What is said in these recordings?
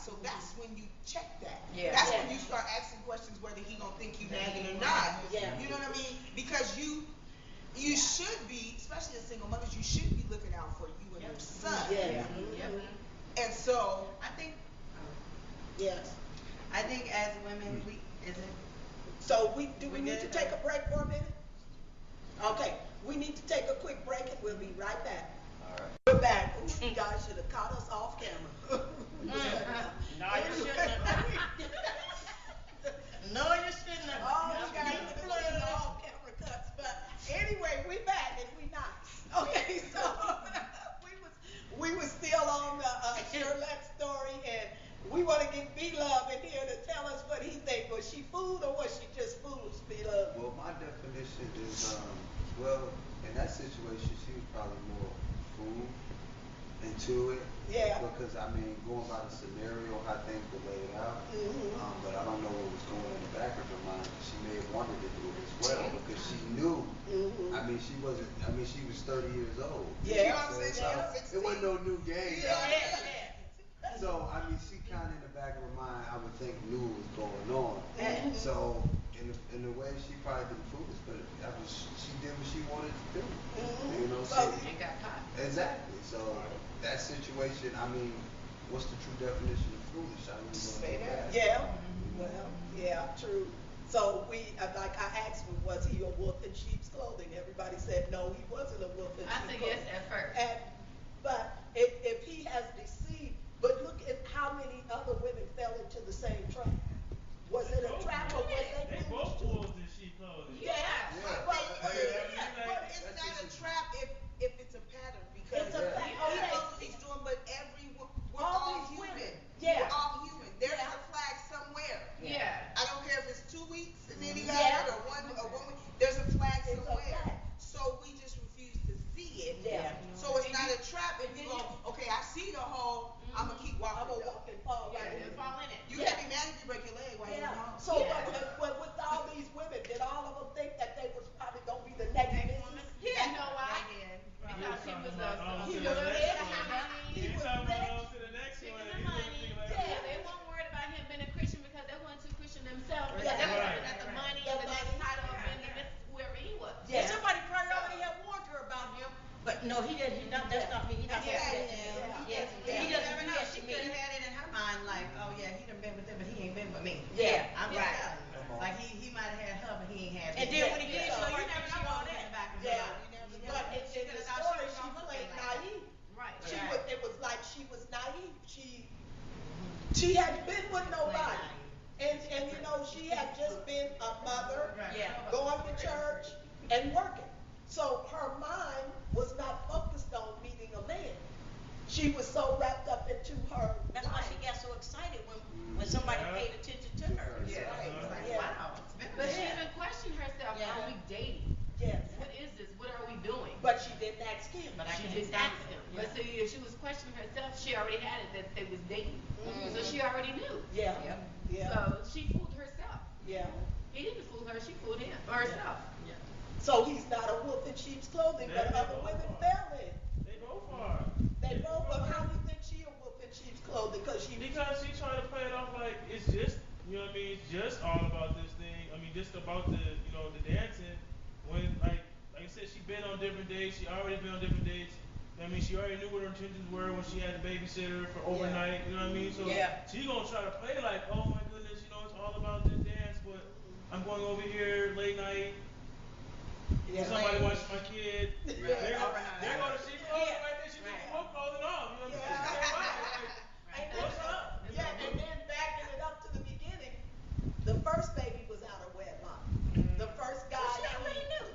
So that's when you check that. Yeah. That's when you start asking questions whether he gonna think you nagging or not. Yeah. You know what I mean? Because you should be, especially as single mothers, you should be looking out for you and your son. Yeah. And so I think. Yes. I think as women, we is it. So we need to take a break for a minute? Okay, we need to take a quick break and we'll be right back. All right. We're back. Ooh, you guys should have caught us off camera. No, you shouldn't have. No, you shouldn't have. Oh, you guys should have seen the off camera cuts. But anyway, we back and we nice. Okay, so we was still on the Shirlette story, and we want to get B-Love in here to tell us what he think. Was she fooled or was she just foolish, B-Love? Well, my definition is, well, in that situation, she was probably more fooled into it. Yeah. Because, I mean, going by the scenario, how things were laid out, but I don't know what was going on in the back of her mind. She may have wanted to do it as well because she knew. I mean, she wasn't. I mean, she was 30 years old. Yeah. You know what I'm saying? So it wasn't no new game. So I mean, she kind of in the back of her mind, I would think, knew what was going on. So in a way, she probably didn't fool us, but she did what she wanted to do. You know, So You got caught. exactly. So that situation, I mean, what's the true definition of foolish? I don't Say know. that. yeah, well, yeah, true. So like I asked him, was he a wolf in sheep's clothing? Everybody said no, he wasn't a wolf in I sheep's said clothing. yes at first. But if he has deceived, but look at how many other women fell into the same trap. Was it a trap or was They they both foolish too? wolves in sheep clothing. Yeah. But it's not a trap if it's a pattern because It's a pattern. he knows what he's doing, but we're All all these human. women. Yeah. We're all human. There is a flag somewhere. Yeah. I don't care if it's 2 weeks and then he got Yeah. it or one week. There's a flag It's a somewhere. flag. So we just refuse to see it. Yeah. So it's not a trap if you go, okay, I see the hole, I'm gonna keep walking. I'm gonna walk and fall Yeah, right in. and fall in it. You can't be mad if you break your leg while you're Yeah. home. So but with all these women, did all of them think that they was probably gonna be the next missus? Yeah. You know why? Because he was He a was red. He was Anytime we rich. go to the next Speaking one, of he money, thinking like, yeah, they weren't worried about him being a Christian because they weren't too Christian themselves. Yeah. They were Right. looking at the money The and the next money. title and the whoever he was. Yeah. And somebody probably already had warned her about him, but no, he didn't. He not. That's not me. He not. Yeah. Yeah. He You doesn't never do know. that She to could me. have had it in her mind like, oh yeah, he done been with them, but he ain't been with me. Yeah. I'm Yeah. right. Like he might have had her, but he ain't had me. And then when he Yeah. did So show you her, never she know all what was in that. the back of her Yeah. mind. But in She the could've thought story, she was she gonna played look like naive. Right. She Right. was. It was like she was naive. She hadn't been with nobody, and you know she had just been a mother, Right. Yeah. going to church and working. So her mind was not focused on meeting a man. She was so wrapped up into her. That's why life. she got so excited when somebody Yeah. paid attention to her. Yeah. Right. It was like, Yeah. wow. It's been But a she minute. even questioned herself, Yeah. are we dating? Yes. What is this? What are we doing? But she didn't ask him. But I She can't didn't stop ask him. Yeah. But see, if she was questioning herself, she already had it that they was dating. Mhm. So she already knew. Yeah. Yep. Yeah. So she fooled herself. Yeah. He didn't fool her, she fooled him or herself. So he's not a wolf in sheep's clothing, but They other both women are. fell in. They both are. They both. But how do you think she a wolf in sheep's clothing? Because she. Because she trying to play it off like it's just, you know what I mean, it's just all about this thing. I mean, just about the, you know, the dancing. When, like I said, she been on different dates. She already been on different dates. I mean, she already knew what her intentions were when she had the babysitter for overnight. You know what I mean? So Yeah. she gonna try to play like, oh my goodness, you know, it's all about this dance, but I'm going over here late night. Yeah. Somebody watching my kid. Yeah. They're gonna see clothes right there. She Right. taking more clothing off. You know what I'm Yeah. saying? And Like, what's up? Yeah, and then backing it up to the beginning, the first baby was out of wedlock. The first guy She already knew.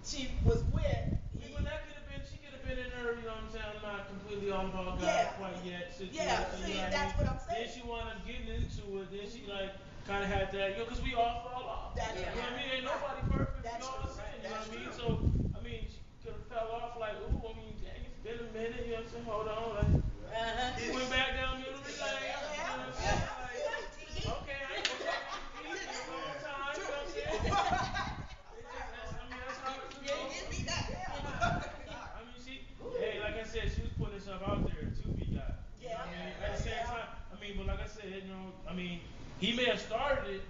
she was with. See, but that could have been, she could have been in her, you know what I'm saying, I'm not completely all about God Yeah. quite yet. Situation, Yeah, you see, know what I that's mean? what I'm saying. Then she wound up getting into it, then she like kind of had that, you know, because we all fall off. That's You know what I mean? Ain't right. nobody perfect, That's you know what I'm true. saying? You know what I mean? That's So, I mean, she could have fell off like, ooh, I mean, dang, it's been a minute, you know what I'm saying? Hold on, like, Uh-huh. went back down middle of the lane, you know what I'm saying? Like, okay, I ain't gonna talk to you for a long time, you know what I'm saying? I mean, that's how it, you know. I mean, hey, like I said, she was putting herself out there to be God. Yeah. I mean, at the same time, I mean, but like I said, he may have started it.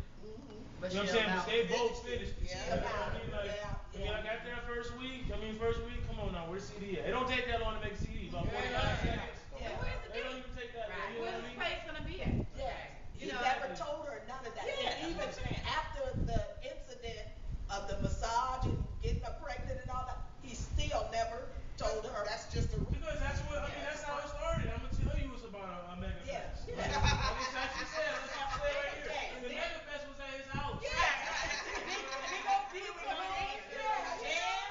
But You know what I'm she saying? But allowed they it. both finished it. Yeah. You know what I mean? Like, Yeah. like after that first week, come on now, where's CD at? It don't take that long to make a CD. About 45 seconds. Yeah. Where's the It don't date? even take that long. Right. You know Where's what I the mean? space gonna be at? Yeah. He You know, never told her none of that. Yeah, And that's even what I'm saying. after the incident of the massage and getting her pregnant and all that, he still never told her. That's just a. Because that's what, I mean, that's how it started. I'm gonna tell you it's about a mega Yeah. fest. Yeah. Like, that's what she said. That's what she said right here. Yeah. The mega fest was at his house.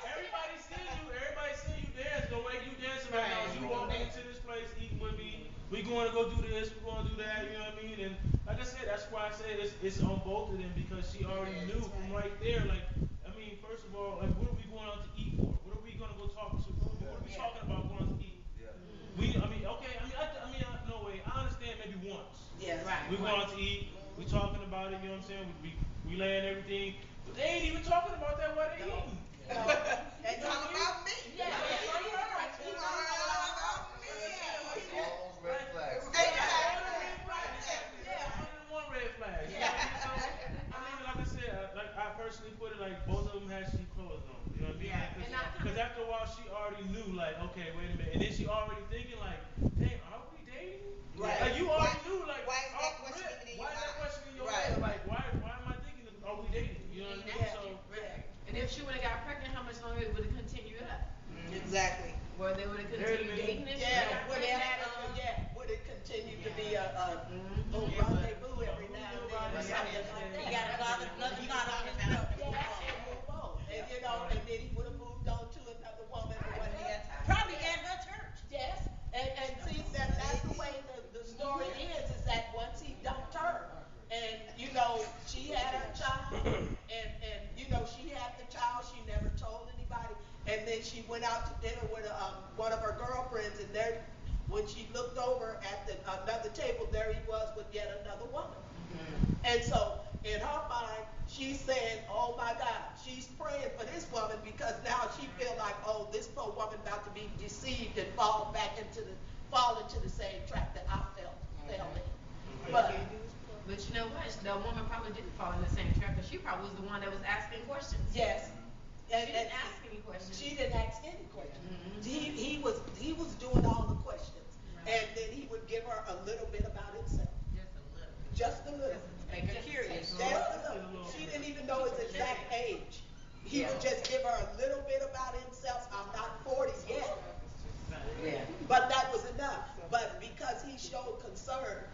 Everybody seeing you dance. The way you dancing right now is you walking into this place, eating with me. We going to go do this. We going to do that. You know what I mean? And like I said, that's why I said it's on both of them because she already knew from right there. Like, I mean, first of all, like, what are we going out to eat for? What are we going to go talk to? What are we talking about going out to eat? Yeah. No way. I understand maybe once. Yes. Right. We going out to eat. We talking about it. You know what I'm saying? We laying everything. But they ain't even talking about that while they eating. And Talk about me. Yeah. Almost red flags. One red flag. Like I said, like I personally put it like both of them had sheep clothes on. You know what I mean? Yeah. Because after a while she already knew like, okay, wait a minute, and then she already thinking like, dang, are we dating? Right. Like you already knew like, why is that oh, question rip, even in why your is that mind? question in your Right. head? Like why am I thinking are we dating? You know what I mean? Yeah. So And if she would have got pregnant, how much longer it would have continued up? Exactly. Or they would have There'd continued been- dating if Yeah, she got would pregnant? it continue to be a little rendezvous every now and then or something like that? He got another knot on his belt. Yeah, and move on. And and then he would have moved on to another woman or whatever. Probably at her church. Yes, and see that's the way the story is that once he dumped her, and she had her child, and she had the child, she never told anybody, and then she went out to dinner with one of her girlfriends, and there, when she looked over at another table, there he was with yet another woman. And so in her mind, she's saying, oh my God, she's praying for this woman because now she feel like, oh, this poor woman about to be deceived and fall into the same trap that I fell in. But you know what? The woman probably didn't fall in the same trap because she probably was the one that was asking questions. yes, She didn't ask any questions. she didn't ask any questions. He was doing all the questions, and then he would give her a little bit about himself, Just a little. just a little. Make her curious. Just a little. She didn't even know his exact age. He would just give her a little bit about himself. I'm not 40 yet. Yeah. But that was enough. But because he showed concern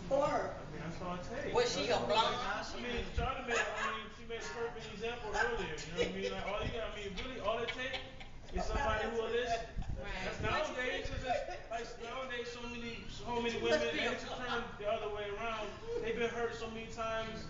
for her, I mean, that's all it takes. Was she a blonde? She made a perfect example earlier. You know what I mean? Like really, all it takes is somebody who will listen. That's nowadays, nowadays, so many women, and it's turned the other way around. They've been hurt so many times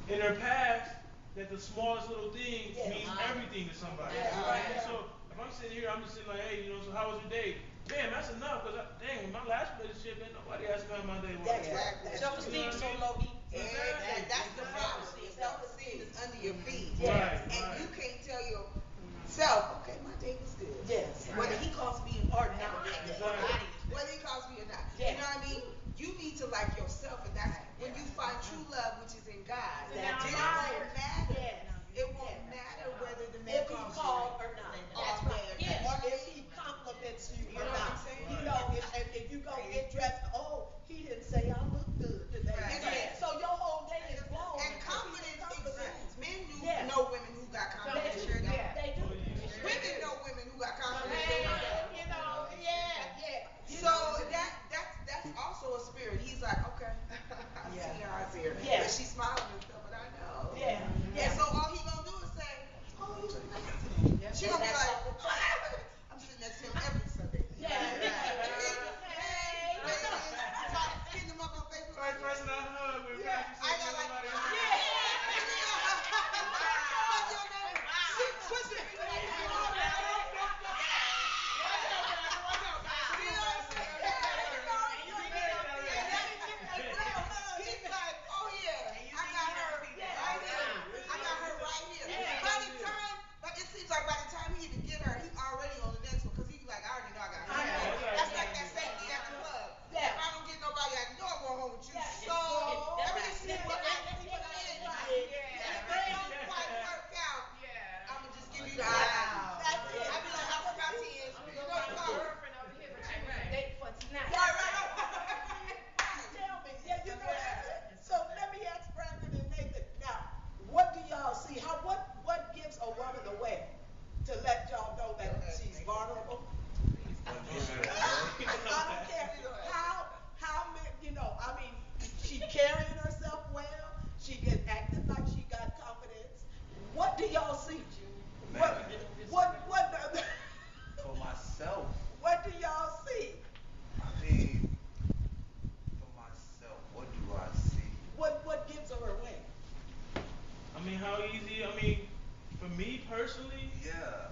in their past that the smallest little thing means everything to somebody. Yeah. You know what I mean? So if I'm sitting here, I'm just sitting like, hey, so how was your day? Damn, that's enough. Cause in my last relationship, ain't nobody asked me how my day was. that's right. That's Self-esteem You know so what I low. mean? That's the problem. Self-esteem is under your feet. Right, And right. you can't tell yourself, okay, my day was good. Yes. Whether he calls me or not. Exactly. Whether he calls me or not. Yeah. You know what I mean? You need to like yourself, and that's when you find true love, which is in God. That's Then right. it won't matter. Yes. It won't matter whether the man If he calls called you or not. all day. Yeah. Or if he compliments you You or know what not. I'm saying? If you go get dressed, oh, he didn't say I look good today. Right. Yeah. So your whole day is blown. And confidence exists. Men Yeah. know women who got confidence.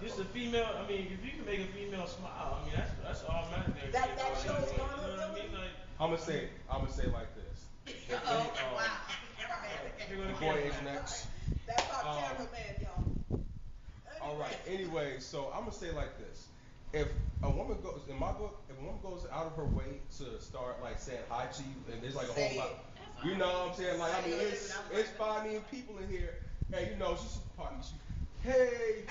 Just a female. I mean, if you can make a female smile, I mean, that's automatic. That shows You know what I vulnerability. mean? Like, I'm gonna say it like this. If they, the boy is next. That's our cameraman, y'all. All right. Anyway, so I'm gonna say it like this: if a woman goes, in my book, if a woman goes out of her way to start like saying hi to you, and there's like a whole lot, you know what I'm saying? Like, I mean, it's 5 million people in here, and you know, hey.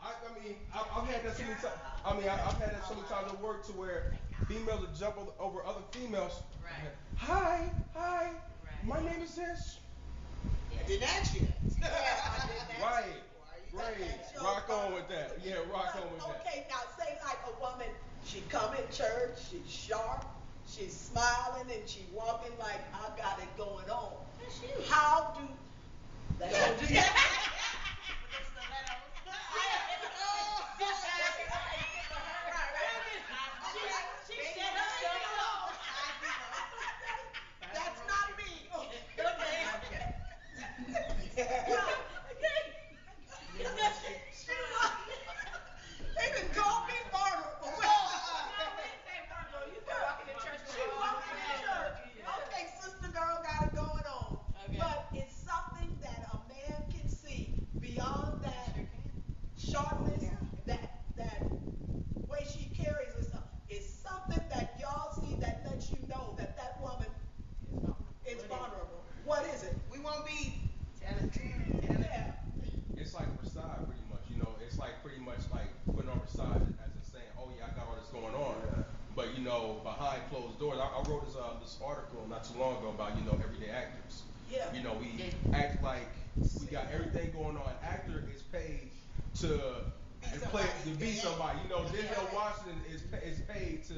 I mean, I've had that so many times. I mean, I've had that so many times at work to where females will jump over other females. Right. Hi, Right. my name is this. I didn't ask you. Right. Rock on with that. Yeah, rock on with that. Okay, now say like a woman, she come in church, she's sharp, she's smiling, and she walking like I got it going on. That's you. How do that? That's not me. They done called me vulnerable. She walking in church. Okay, sister girl got it going on. Okay. But it's something that a man can see beyond that sharpness, that way she carries herself. It's something that y'all see that lets you know that that woman is vulnerable. What is it? We won't be. Yeah. It's like a facade, pretty much. You know, it's like pretty much like putting on a facade as in saying, "Oh yeah, I got all this going on." Yeah. But you know, behind closed doors, I wrote this article not too long ago about everyday actors. Yeah. You know, we act like we got everything going on. Actor is paid to be somebody. You know, Denzel Washington is paid to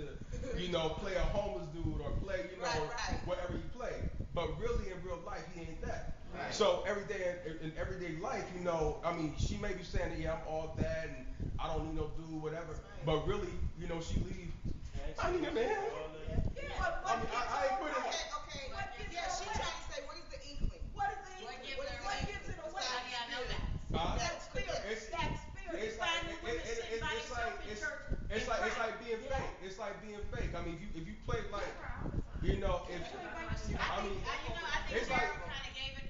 play a homeless dude or play Right. whatever he play. But really in real life, he ain't that. Right. So in everyday life, I mean, she may be saying that, yeah, I'm all that and I don't need no dude, whatever. But really, she leave. I need a man. I mean, I ain't put it. Okay. Yeah, she trying to say, where's the inkling? What is the inkling? What gives it away? How do y'all know that? That spirit. That spirit. It's like being fake. It's like being fake. I mean, if you play like, I mean, it's like.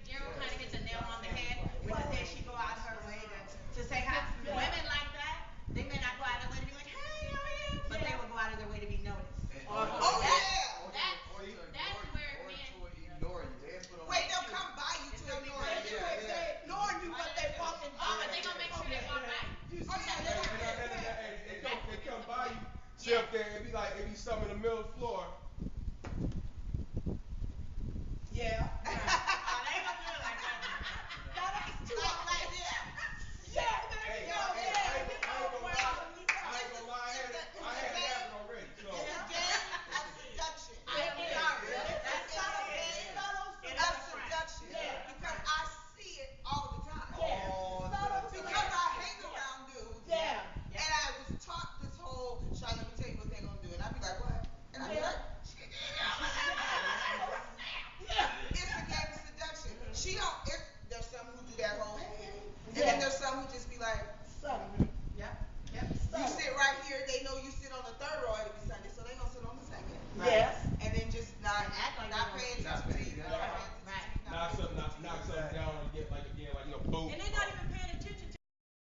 Gerald kind of hit the nail on the head when he said she go out of her way to say hi. Women like that, they may not go out of their way to be like, hey, how are you? But they will go out of their way to be noticed. Oh, yeah. That's where men. Ignore you. They put on. Wait, they'll come by you to ignore you. They ignore you, but they walking by. Oh, but they gonna make sure they walk right. They come by you, sit up there, it be something in the middle